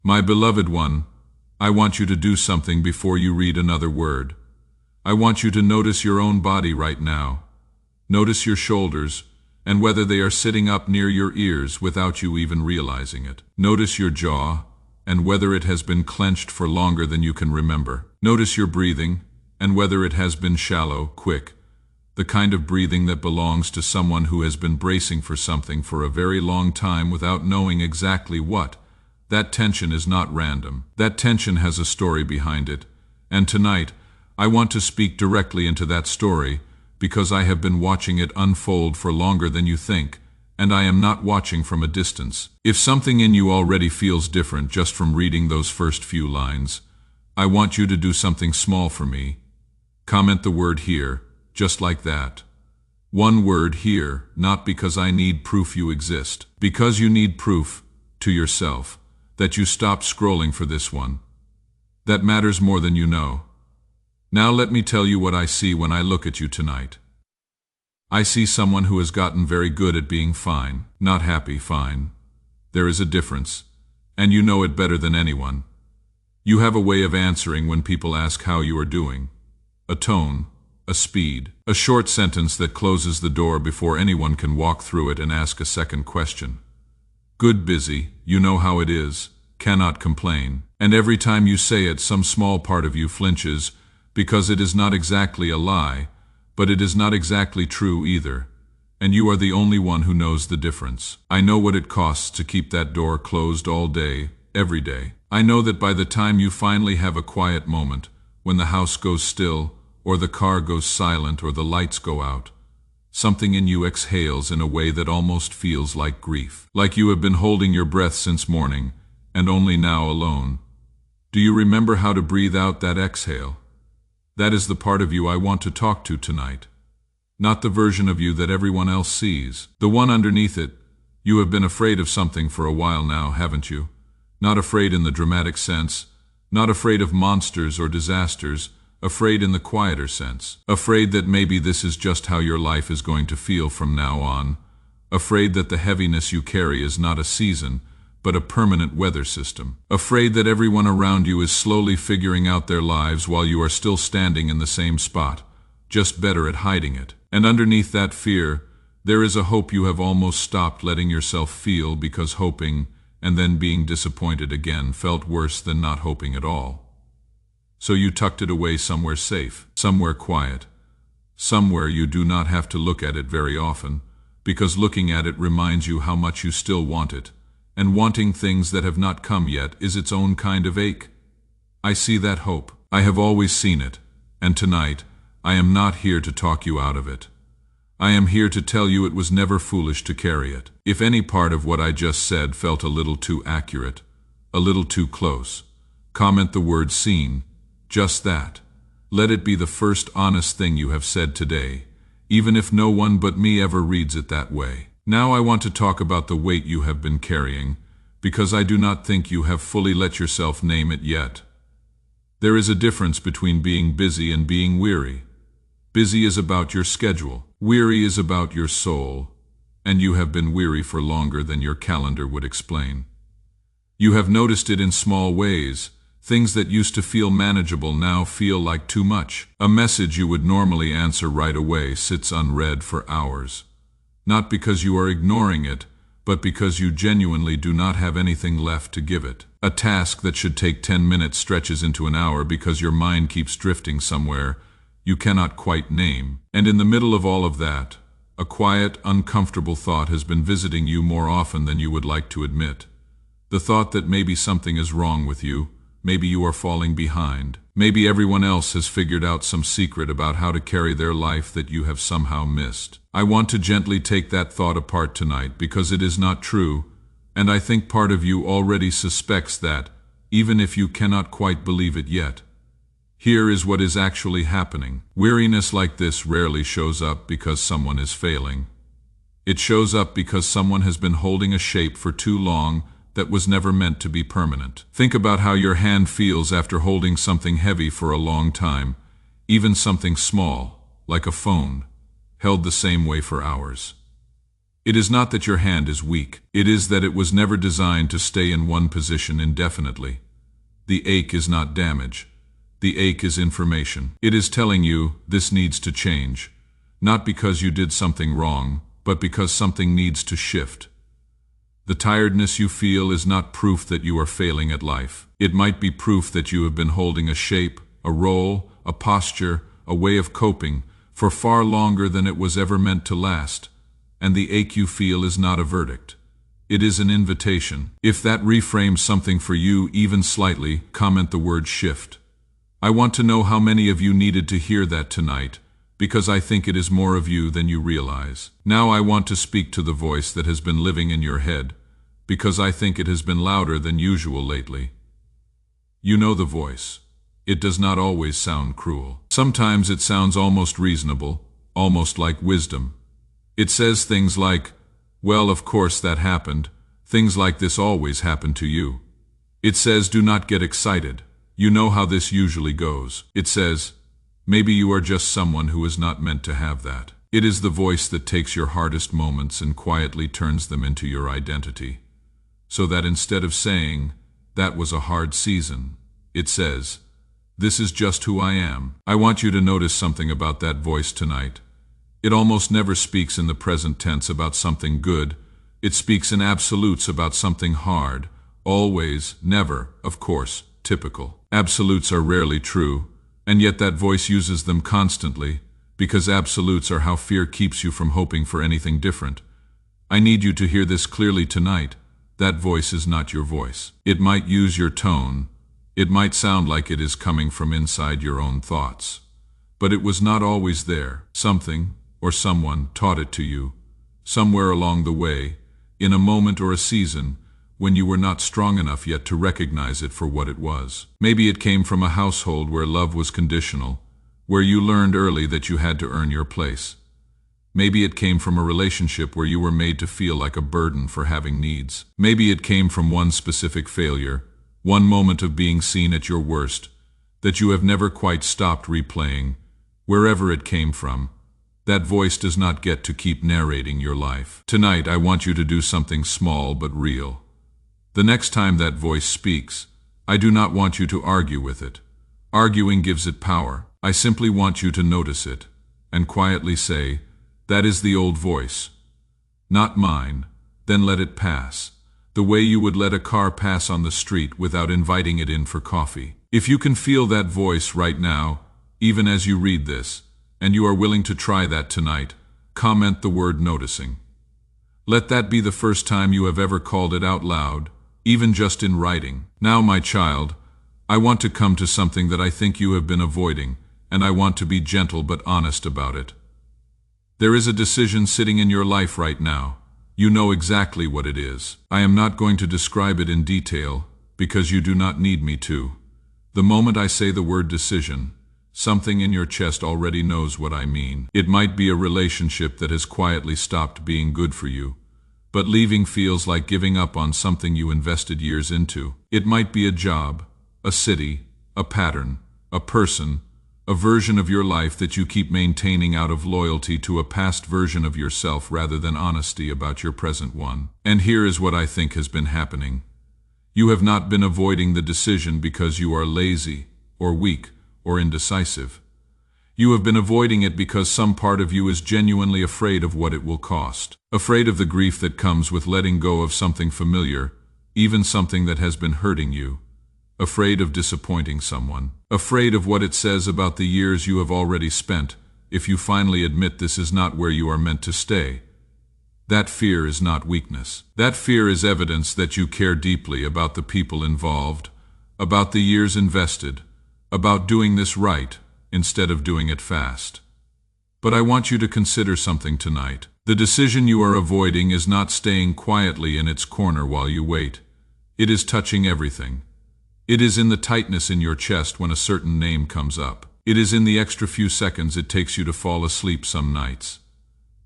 My beloved one, I want you to do something before you read another word. I want you to notice your own body right now. Notice your shoulders, and whether they are sitting up near your ears without you even realizing it. Notice your jaw, and whether it has been clenched for longer than you can remember. Notice your breathing, and whether it has been shallow, quick, the kind of breathing that belongs to someone who has been bracing for something for a very long time without knowing exactly what. That tension is not random. That tension has a story behind it, and tonight, I want to speak directly into that story because I have been watching it unfold for longer than you think, and I am not watching from a distance. If something in you already feels different just from reading those first few lines, I want you to do something small for me. Comment the word "here," just like that. One word, "here," not because I need proof you exist, because you need proof, to yourself, that you stopped scrolling for this one. That matters more than you know. Now let me tell you what I see when I look at you tonight. I see someone who has gotten very good at being fine, not happy, fine. There is a difference, and you know it better than anyone. You have a way of answering when people ask how you are doing. A tone, a speed, a short sentence that closes the door before anyone can walk through it and ask a second question. Good, busy, you know how it is, cannot complain, and every time you say it some small part of you flinches, because it is not exactly a lie, but it is not exactly true either, and you are the only one who knows the difference. I know what it costs to keep that door closed all day, every day. I know that by the time you finally have a quiet moment, when the house goes still, or the car goes silent, or the lights go out, something in you exhales in a way that almost feels like grief, like you have been holding your breath since morning, and only now alone. Do you remember how to breathe out that exhale? That is the part of you I want to talk to tonight. Not the version of you that everyone else sees. The one underneath it. You have been afraid of something for a while now, haven't you? Not afraid in the dramatic sense, not afraid of monsters or disasters, afraid in the quieter sense. Afraid that maybe this is just how your life is going to feel from now on. Afraid that the heaviness you carry is not a season, but a permanent weather system. Afraid that everyone around you is slowly figuring out their lives while you are still standing in the same spot, just better at hiding it. And underneath that fear, there is a hope you have almost stopped letting yourself feel because hoping and then being disappointed again felt worse than not hoping at all. So you tucked it away somewhere safe, somewhere quiet, somewhere you do not have to look at it very often, because looking at it reminds you how much you still want it, and wanting things that have not come yet is its own kind of ache. I see that hope. I have always seen it, and tonight, I am not here to talk you out of it. I am here to tell you it was never foolish to carry it. If any part of what I just said felt a little too accurate, a little too close, comment the word "seen," just that. Let it be the first honest thing you have said today, even if no one but me ever reads it that way. Now I want to talk about the weight you have been carrying, because I do not think you have fully let yourself name it yet. There is a difference between being busy and being weary. Busy is about your schedule. Weary is about your soul, and you have been weary for longer than your calendar would explain. You have noticed it in small ways. Things that used to feel manageable now feel like too much. A message you would normally answer right away sits unread for hours. Not because you are ignoring it, but because you genuinely do not have anything left to give it. A task that should take 10 minutes stretches into an hour because your mind keeps drifting somewhere you cannot quite name. And in the middle of all of that, a quiet, uncomfortable thought has been visiting you more often than you would like to admit. The thought that maybe something is wrong with you, maybe you are falling behind, maybe everyone else has figured out some secret about how to carry their life that you have somehow missed. I want to gently take that thought apart tonight because it is not true, and I think part of you already suspects that, even if you cannot quite believe it yet. Here is what is actually happening. Weariness like this rarely shows up because someone is failing. It shows up because someone has been holding a shape for too long that was never meant to be permanent. Think about how your hand feels after holding something heavy for a long time, even something small, like a phone, held the same way for hours. It is not that your hand is weak. It is that it was never designed to stay in one position indefinitely. The ache is not damage. The ache is information. It is telling you this needs to change, not because you did something wrong, but because something needs to shift. The tiredness you feel is not proof that you are failing at life. It might be proof that you have been holding a shape, a role, a posture, a way of coping for far longer than it was ever meant to last, and the ache you feel is not a verdict. It is an invitation. If that reframes something for you even slightly, comment the word shift. I want to know how many of you needed to hear that tonight, because I think it is more of you than you realize. Now I want to speak to the voice that has been living in your head, because I think it has been louder than usual lately. You know the voice. It does not always sound cruel. Sometimes it sounds almost reasonable, almost like wisdom. It says things like, well, of course that happened. Things like this always happen to you. It says, do not get excited. You know how this usually goes. It says, maybe you are just someone who is not meant to have that. It is the voice that takes your hardest moments and quietly turns them into your identity. So that instead of saying, that was a hard season, it says, this is just who I am. I want you to notice something about that voice tonight. It almost never speaks in the present tense about something good. It speaks in absolutes about something hard. Always, never, of course, typical. Absolutes are rarely true, and yet that voice uses them constantly, because absolutes are how fear keeps you from hoping for anything different. I need you to hear this clearly tonight. That voice is not your voice. It might use your tone. It might sound like it is coming from inside your own thoughts. But it was not always there. Something or someone taught it to you, somewhere along the way, in a moment or a season, when you were not strong enough yet to recognize it for what it was. Maybe it came from a household where love was conditional, where you learned early that you had to earn your place. Maybe it came from a relationship where you were made to feel like a burden for having needs. Maybe it came from one specific failure, one moment of being seen at your worst, that you have never quite stopped replaying. Wherever it came from, that voice does not get to keep narrating your life. Tonight, I want you to do something small but real. The next time that voice speaks, I do not want you to argue with it. Arguing gives it power. I simply want you to notice it, and quietly say, that is the old voice. Not mine. Then let it pass, the way you would let a car pass on the street without inviting it in for coffee. If you can feel that voice right now, even as you read this, and you are willing to try that tonight, comment the word noticing. Let that be the first time you have ever called it out loud, even just in writing. Now, my child, I want to come to something that I think you have been avoiding, and I want to be gentle but honest about it. There is a decision sitting in your life right now. You know exactly what it is. I am not going to describe it in detail, because you do not need me to. The moment I say the word decision, something in your chest already knows what I mean. It might be a relationship that has quietly stopped being good for you, but leaving feels like giving up on something you invested years into. It might be a job, a city, a pattern, a person, a version of your life that you keep maintaining out of loyalty to a past version of yourself rather than honesty about your present one. And here is what I think has been happening. You have not been avoiding the decision because you are lazy, or weak, or indecisive. You have been avoiding it because some part of you is genuinely afraid of what it will cost. Afraid of the grief that comes with letting go of something familiar, even something that has been hurting you. Afraid of disappointing someone. Afraid of what it says about the years you have already spent, if you finally admit this is not where you are meant to stay. That fear is not weakness. That fear is evidence that you care deeply about the people involved, about the years invested, about doing this right, instead of doing it fast. But I want you to consider something tonight. The decision you are avoiding is not staying quietly in its corner while you wait. It is touching everything. It is in the tightness in your chest when a certain name comes up. It is in the extra few seconds it takes you to fall asleep some nights.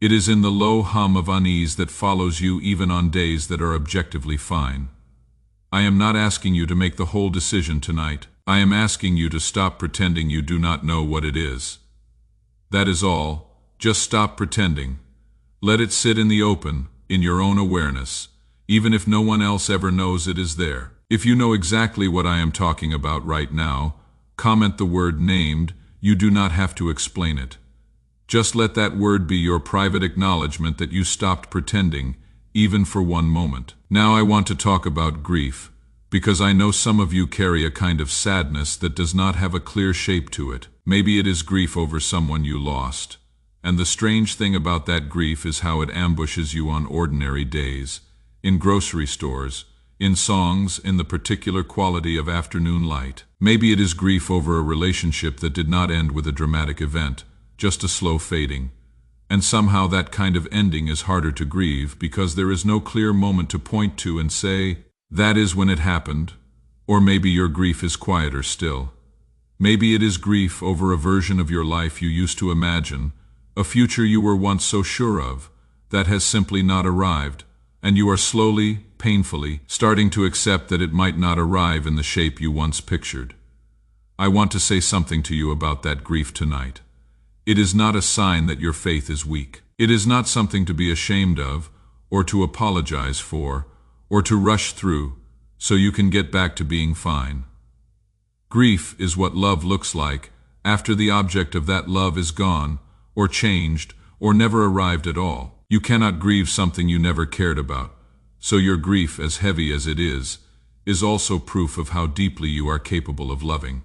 It is in the low hum of unease that follows you even on days that are objectively fine. I am not asking you to make the whole decision tonight. I am asking you to stop pretending you do not know what it is. That is all. Just stop pretending. Let it sit in the open, in your own awareness, even if no one else ever knows it is there. If you know exactly what I am talking about right now, comment the word named. You do not have to explain it. Just let that word be your private acknowledgement that you stopped pretending, even for one moment. Now I want to talk about grief, because I know some of you carry a kind of sadness that does not have a clear shape to it. Maybe it is grief over someone you lost. And the strange thing about that grief is how it ambushes you on ordinary days, in grocery stores, in songs, in the particular quality of afternoon light. Maybe it is grief over a relationship that did not end with a dramatic event, just a slow fading. And somehow that kind of ending is harder to grieve because there is no clear moment to point to and say, that is when it happened. Or maybe your grief is quieter still. Maybe it is grief over a version of your life you used to imagine, a future you were once so sure of, that has simply not arrived, and you are slowly, painfully, starting to accept that it might not arrive in the shape you once pictured. I want to say something to you about that grief tonight. It is not a sign that your faith is weak. It is not something to be ashamed of, or to apologize for, or to rush through, so you can get back to being fine. Grief is what love looks like after the object of that love is gone, or changed, or never arrived at all. You cannot grieve something you never cared about, so your grief, as heavy as it is also proof of how deeply you are capable of loving.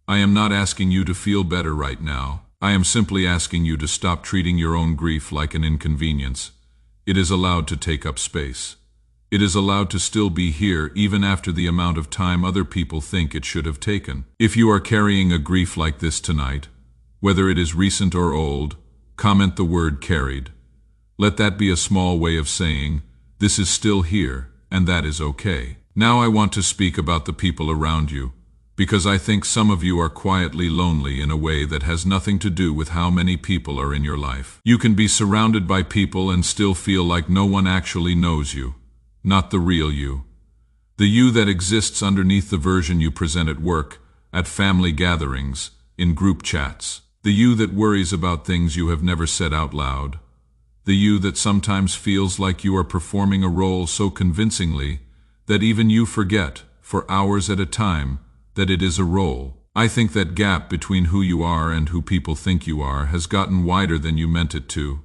I am not asking you to feel better right now. I am simply asking you to stop treating your own grief like an inconvenience. It is allowed to take up space. It is allowed to still be here even after the amount of time other people think it should have taken. If you are carrying a grief like this tonight, whether it is recent or old, comment the word carried. Let that be a small way of saying, this is still here, and that is okay. Now I want to speak about the people around you, because I think some of you are quietly lonely in a way that has nothing to do with how many people are in your life. You can be surrounded by people and still feel like no one actually knows you, not the real you. The you that exists underneath the version you present at work, at family gatherings, in group chats. The you that worries about things you have never said out loud. The you that sometimes feels like you are performing a role so convincingly that even you forget, for hours at a time, that it is a role. I think that gap between who you are and who people think you are has gotten wider than you meant it to,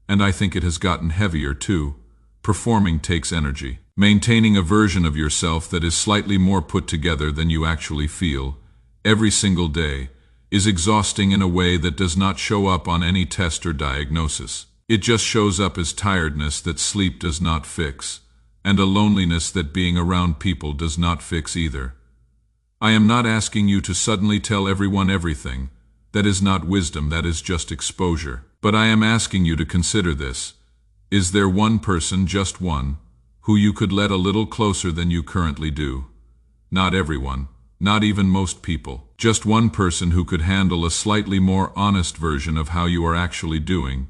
and I think it has gotten heavier too. Performing takes energy. Maintaining a version of yourself that is slightly more put together than you actually feel, every single day, is exhausting in a way that does not show up on any test or diagnosis. It just shows up as tiredness that sleep does not fix, and a loneliness that being around people does not fix either. I am not asking you to suddenly tell everyone everything. That is not wisdom, that is just exposure. But I am asking you to consider this. Is there one person, just one, who you could let a little closer than you currently do? Not everyone. Not even most people. Just one person who could handle a slightly more honest version of how you are actually doing.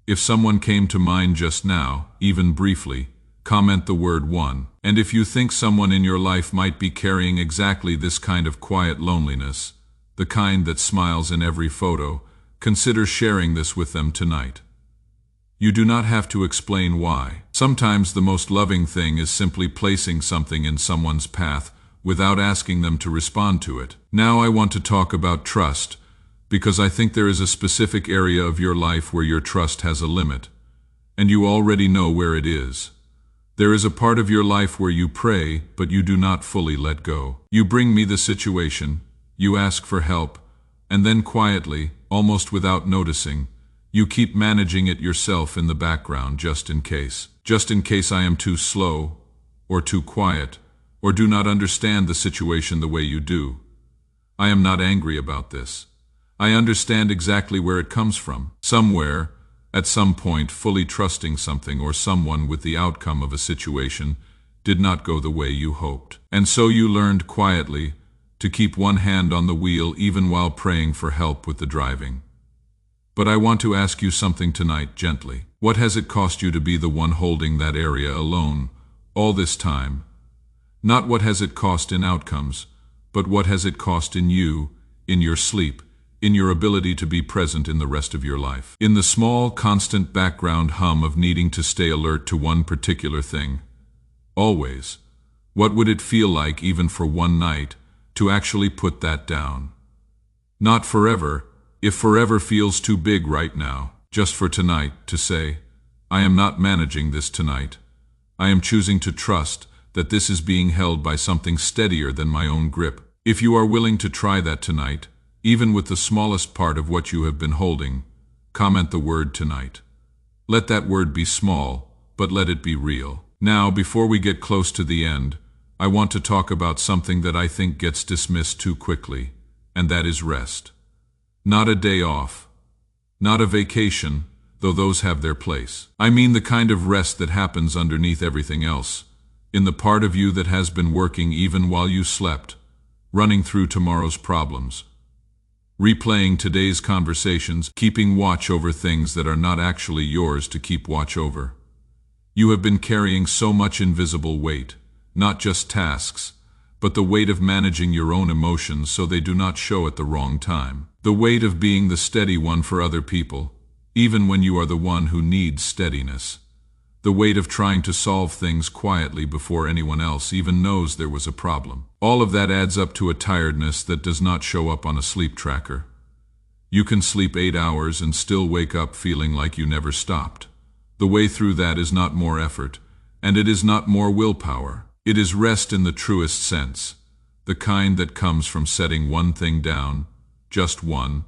If someone came to mind just now, even briefly, comment the word one. And if you think someone in your life might be carrying exactly this kind of quiet loneliness, the kind that smiles in every photo, consider sharing this with them tonight. You do not have to explain why. Sometimes the most loving thing is simply placing something in someone's path without asking them to respond to it. Now I want to talk about trust, because I think there is a specific area of your life where your trust has a limit, and you already know where it is. There is a part of your life where you pray, but you do not fully let go. You bring me the situation, you ask for help, and then quietly, almost without noticing, you keep managing it yourself in the background just in case. Just in case I am too slow, or too quiet, or do not understand the situation the way you do. I am not angry about this. I understand exactly where it comes from. Somewhere, at some point, fully trusting something or someone with the outcome of a situation did not go the way you hoped. And so you learned quietly to keep one hand on the wheel even while praying for help with the driving. But I want to ask you something tonight gently. What has it cost you to be the one holding that area alone all this time? Not what has it cost in outcomes, but what has it cost in you, in your sleep, in your ability to be present in the rest of your life. In the small, constant background hum of needing to stay alert to one particular thing. Always. What would it feel like, even for one night, to actually put that down? Not forever, if forever feels too big right now. Just for tonight, to say, I am not managing this tonight. I am choosing to trust that this is being held by something steadier than my own grip. If you are willing to try that tonight, even with the smallest part of what you have been holding, comment the word tonight. Let that word be small, but let it be real. Now, before we get close to the end, I want to talk about something that I think gets dismissed too quickly, and that is rest. Not a day off. Not a vacation, though those have their place. I mean the kind of rest that happens underneath everything else, in the part of you that has been working even while you slept, running through tomorrow's problems, replaying today's conversations, keeping watch over things that are not actually yours to keep watch over. You have been carrying so much invisible weight, not just tasks, but the weight of managing your own emotions so they do not show at the wrong time. The weight of being the steady one for other people, even when you are the one who needs steadiness. The weight of trying to solve things quietly before anyone else even knows there was a problem. All of that adds up to a tiredness that does not show up on a sleep tracker. You can sleep 8 hours and still wake up feeling like you never stopped. The way through that is not more effort, and it is not more willpower. It is rest in the truest sense, the kind that comes from setting one thing down, just one,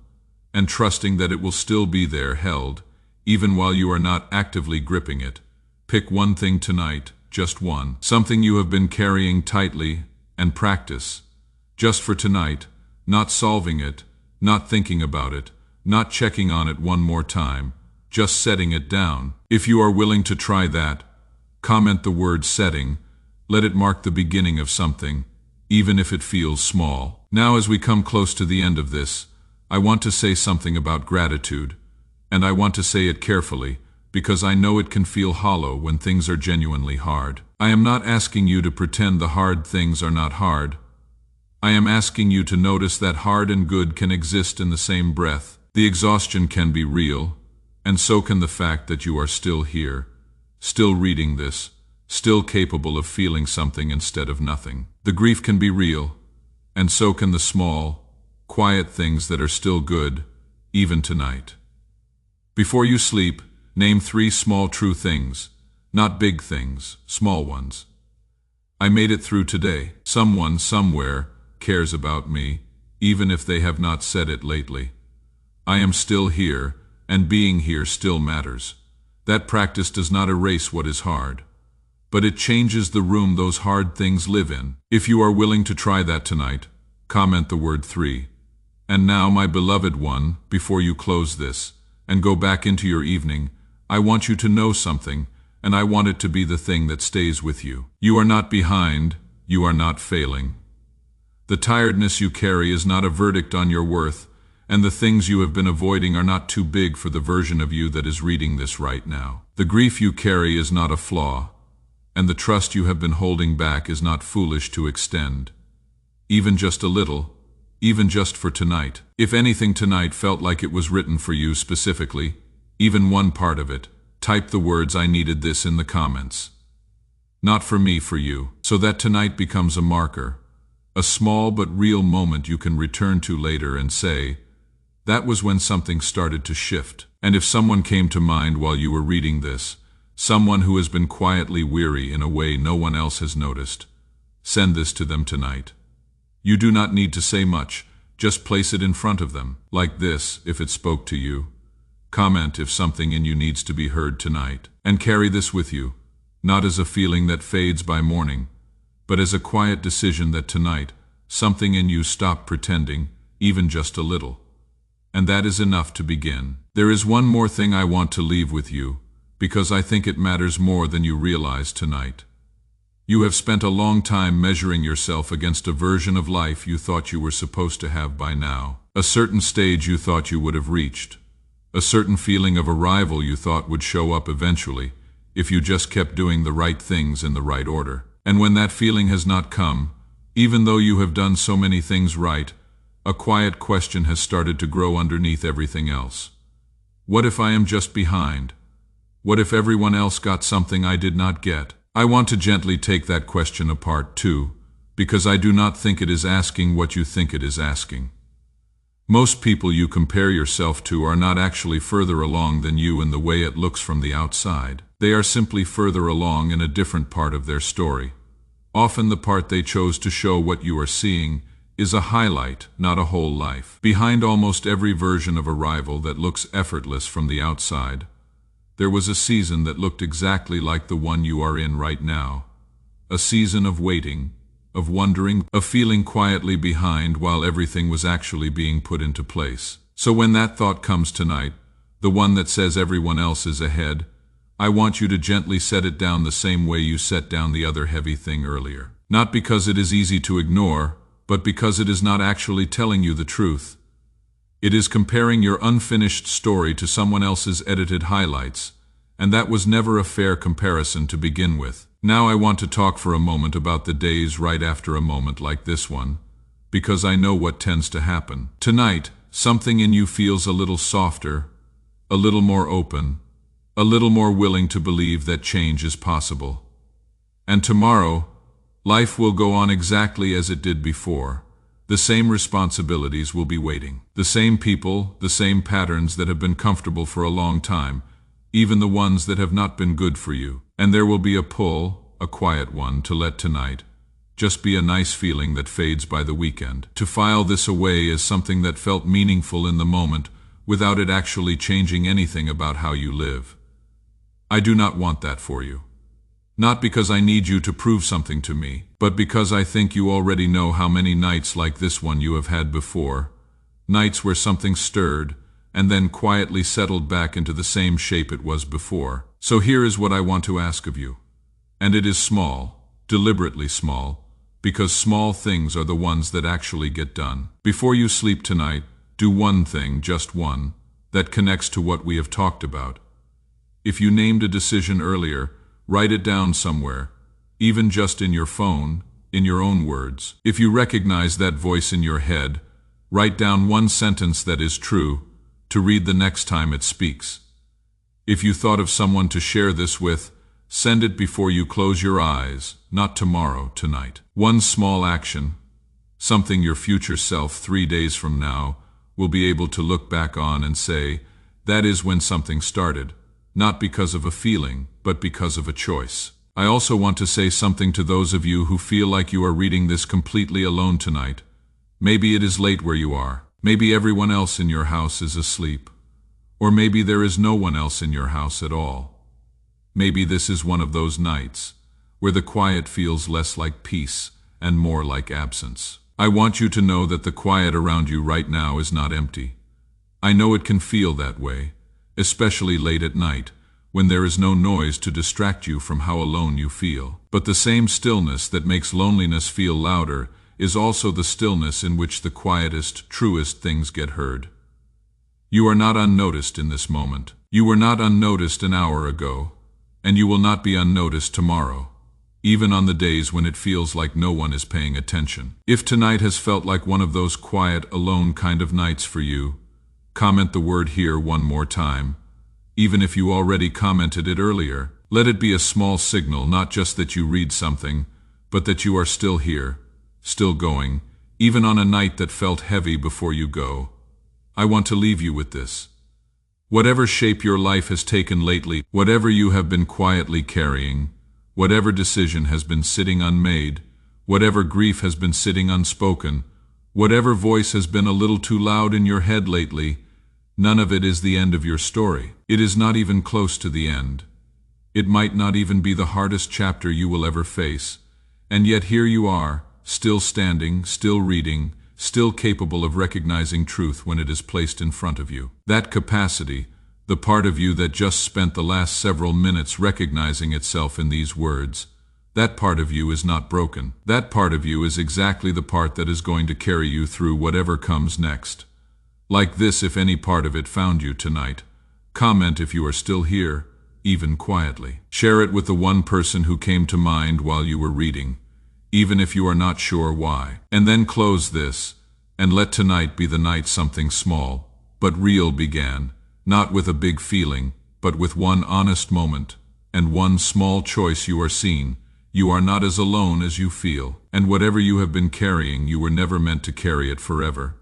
and trusting that it will still be there, held, even while you are not actively gripping it. Pick one thing tonight, just one, something you have been carrying tightly, and practice. Just for tonight, not solving it, not thinking about it, not checking on it one more time, just setting it down. If you are willing to try that, comment the word setting. Let it mark the beginning of something, even if it feels small. Now, as we come close to the end of this, I want to say something about gratitude, and I want to say it carefully, because I know it can feel hollow when things are genuinely hard. I am not asking you to pretend the hard things are not hard. I am asking you to notice that hard and good can exist in the same breath. The exhaustion can be real, and so can the fact that you are still here, still reading this, still capable of feeling something instead of nothing. The grief can be real, and so can the small, quiet things that are still good, even tonight. Before you sleep, name 3 small true things, not big things, small ones. I made it through today. Someone, somewhere, cares about me, even if they have not said it lately. I am still here, and being here still matters. That practice does not erase what is hard, but it changes the room those hard things live in. If you are willing to try that tonight, comment the word 3. And now, my beloved one, before you close this, and go back into your evening, I want you to know something, and I want it to be the thing that stays with you. You are not behind, you are not failing. The tiredness you carry is not a verdict on your worth, and the things you have been avoiding are not too big for the version of you that is reading this right now. The grief you carry is not a flaw, and the trust you have been holding back is not foolish to extend. Even just a little, even just for tonight. If anything tonight felt like it was written for you specifically, even one part of it, type the words "I needed this" in the comments. Not for me, for you, so that tonight becomes a marker, a small but real moment you can return to later and say, that was when something started to shift. And if someone came to mind while you were reading this, someone who has been quietly weary in a way no one else has noticed, send this to them tonight. You do not need to say much, just place it in front of them, like this, if it spoke to you. Comment if something in you needs to be heard tonight, and carry this with you, not as a feeling that fades by morning, but as a quiet decision that tonight, something in you stopped pretending, even just a little. And that is enough to begin. There is one more thing I want to leave with you, because I think it matters more than you realize tonight. You have spent a long time measuring yourself against a version of life you thought you were supposed to have by now, a certain stage you thought you would have reached, a certain feeling of arrival you thought would show up eventually, if you just kept doing the right things in the right order. And when that feeling has not come, even though you have done so many things right, a quiet question has started to grow underneath everything else. What if I am just behind? What if everyone else got something I did not get? I want to gently take that question apart too, because I do not think it is asking what you think it is asking. Most people you compare yourself to are not actually further along than you in the way it looks from the outside. They are simply further along in a different part of their story. Often the part they chose to show what you are seeing is a highlight, not a whole life. Behind almost every version of arrival that looks effortless from the outside, there was a season that looked exactly like the one you are in right now. A season of waiting, of wondering, of feeling quietly behind while everything was actually being put into place. So when that thought comes tonight, the one that says everyone else is ahead, I want you to gently set it down the same way you set down the other heavy thing earlier. Not because it is easy to ignore, but because it is not actually telling you the truth. It is comparing your unfinished story to someone else's edited highlights, and that was never a fair comparison to begin with. Now I want to talk for a moment about the days right after a moment like this one, because I know what tends to happen. Tonight, something in you feels a little softer, a little more open, a little more willing to believe that change is possible. And tomorrow, life will go on exactly as it did before. The same responsibilities will be waiting. The same people, the same patterns that have been comfortable for a long time, even the ones that have not been good for you. And there will be a pull, a quiet one, to let tonight just be a nice feeling that fades by the weekend. To file this away as something that felt meaningful in the moment without it actually changing anything about how you live. I do not want that for you. Not because I need you to prove something to me, but because I think you already know how many nights like this one you have had before. Nights where something stirred, and then quietly settled back into the same shape it was before. So here is what I want to ask of you. And it is small, deliberately small, because small things are the ones that actually get done. Before you sleep tonight, do one thing, just one, that connects to what we have talked about. If you named a decision earlier, write it down somewhere, even just in your phone, in your own words. If you recognize that voice in your head, write down one sentence that is true, to read the next time it speaks. If you thought of someone to share this with, send it before you close your eyes, not tomorrow, tonight. One small action, something your future self 3 days from now will be able to look back on and say, that is when something started, not because of a feeling, but because of a choice. I also want to say something to those of you who feel like you are reading this completely alone tonight. Maybe it is late where you are. Maybe everyone else in your house is asleep. Or maybe there is no one else in your house at all. Maybe this is one of those nights where the quiet feels less like peace and more like absence. I want you to know that the quiet around you right now is not empty. I know it can feel that way, especially late at night, when there is no noise to distract you from how alone you feel. But the same stillness that makes loneliness feel louder is also the stillness in which the quietest, truest things get heard. You are not unnoticed in this moment. You were not unnoticed an hour ago, and you will not be unnoticed tomorrow, even on the days when it feels like no one is paying attention. If tonight has felt like one of those quiet, alone kind of nights for you, comment the word "here" one more time. Even if you already commented it earlier, let it be a small signal, not just that you read something, but that you are still here, still going, even on a night that felt heavy before you go. I want to leave you with this. Whatever shape your life has taken lately, whatever you have been quietly carrying, whatever decision has been sitting unmade, whatever grief has been sitting unspoken, whatever voice has been a little too loud in your head lately, none of it is the end of your story. It is not even close to the end. It might not even be the hardest chapter you will ever face, and yet here you are, still standing, still reading, still capable of recognizing truth when it is placed in front of you. That capacity, the part of you that just spent the last several minutes recognizing itself in these words, that part of you is not broken. That part of you is exactly the part that is going to carry you through whatever comes next. Like this, if any part of it found you tonight, comment if you are still here, even quietly. Share it with the one person who came to mind while you were reading, even if you are not sure why. And then close this, And let tonight be the night something small, but real began, not with a big feeling, but with one honest moment, and one small choice. You are seen, you are not as alone as you feel, and whatever you have been carrying, you were never meant to carry it forever.